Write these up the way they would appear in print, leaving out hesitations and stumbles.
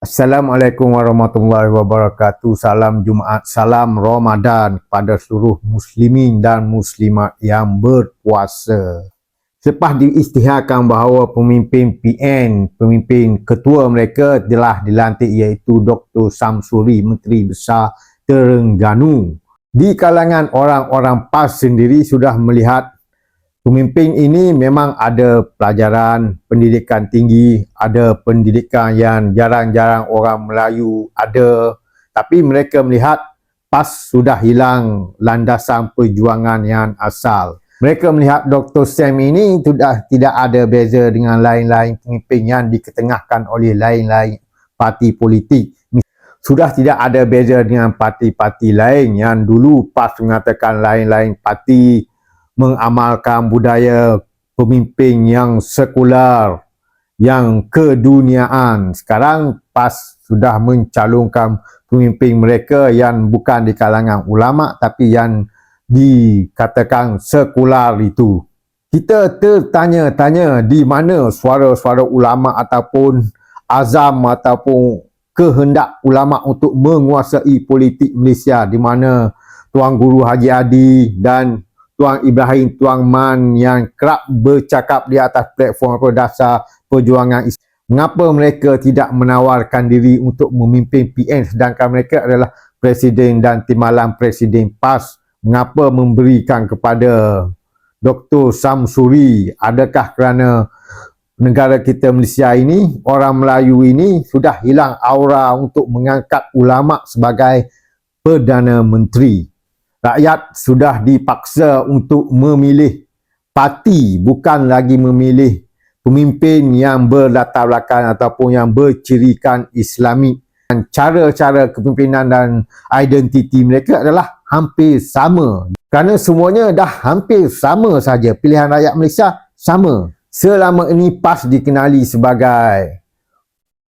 Assalamualaikum warahmatullahi wabarakatuh. Salam Jumaat, salam Ramadan kepada seluruh muslimin dan muslimat yang berpuasa. Selepas diisytiharkan bahawa pemimpin PN, pemimpin ketua mereka telah dilantik iaitu Dr. Samsuri, Menteri Besar Terengganu. Di kalangan orang-orang PAS sendiri sudah melihat pemimpin ini memang ada pelajaran pendidikan tinggi, ada pendidikan yang jarang-jarang orang Melayu ada, tapi mereka melihat PAS sudah hilang landasan perjuangan yang asal. Mereka melihat Dr. Sam ini sudah tidak ada beza dengan lain-lain pemimpin yang diketengahkan oleh lain-lain parti politik. Sudah tidak ada beza dengan parti-parti lain yang dulu PAS mengatakan lain-lain parti mengamalkan budaya pemimpin yang sekular, yang keduniaan. Sekarang PAS sudah mencalonkan pemimpin mereka yang bukan di kalangan ulama tapi yang dikatakan sekular itu. Kita tertanya-tanya di mana suara-suara ulama ataupun azam ataupun kehendak ulama untuk menguasai politik Malaysia, di mana Tuan Guru Haji Adi dan Tuan Ibrahim Tuan Man yang kerap bercakap di atas platform dasar perjuangan Islam. Mengapa mereka tidak menawarkan diri untuk memimpin PN sedangkan mereka adalah Presiden dan Timbalan Presiden PAS? Mengapa memberikan kepada Dr. Samsuri? Adakah kerana negara kita Malaysia ini, orang Melayu ini sudah hilang aura untuk mengangkat ulama sebagai Perdana Menteri? Rakyat sudah dipaksa untuk memilih parti, bukan lagi memilih pemimpin yang berlatar belakang ataupun yang bercirikan Islamik. Dan cara-cara kepimpinan dan identiti mereka adalah hampir sama. Kerana semuanya dah hampir sama saja. Pilihan rakyat Malaysia sama. Selama ini PAS dikenali sebagai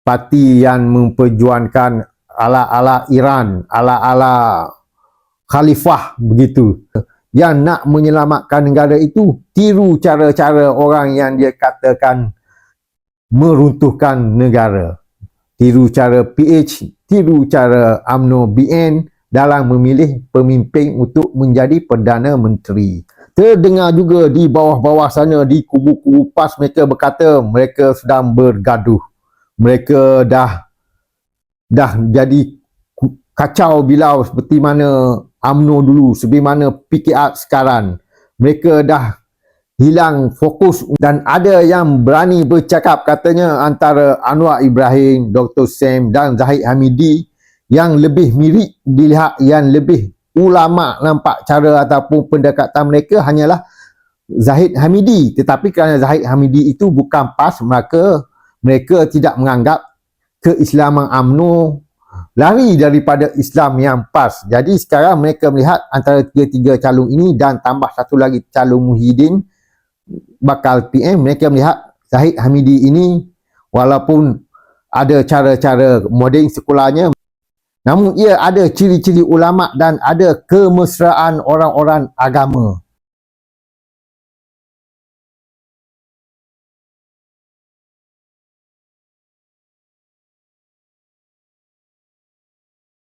parti yang memperjuangkan ala-ala Iran, ala-ala khalifah begitu. Yang nak menyelamatkan negara itu tiru cara-cara orang yang dia katakan meruntuhkan negara. Tiru cara PH, tiru cara UMNO BN dalam memilih pemimpin untuk menjadi Perdana Menteri. Terdengar juga di bawah-bawah sana di kubu-kubu PAS mereka berkata mereka sedang bergaduh. Mereka dah jadi kacau bilau seperti mana UMNO dulu, seperti mana PKR sekarang. Mereka dah hilang fokus dan ada yang berani bercakap katanya antara Anwar Ibrahim, Dr. Sam dan Zahid Hamidi yang lebih mirip dilihat, yang lebih ulama nampak cara ataupun pendekatan mereka hanyalah Zahid Hamidi. Tetapi kerana Zahid Hamidi itu bukan PAS, maka mereka tidak menganggap keislaman UMNO lari daripada Islam yang PAS. Jadi sekarang mereka melihat antara tiga-tiga calon ini dan tambah satu lagi calon Muhyiddin bakal PM, mereka melihat Zahid Hamidi ini walaupun ada cara-cara moden sekularnya, namun ia ada ciri-ciri ulama dan ada kemesraan orang-orang agama.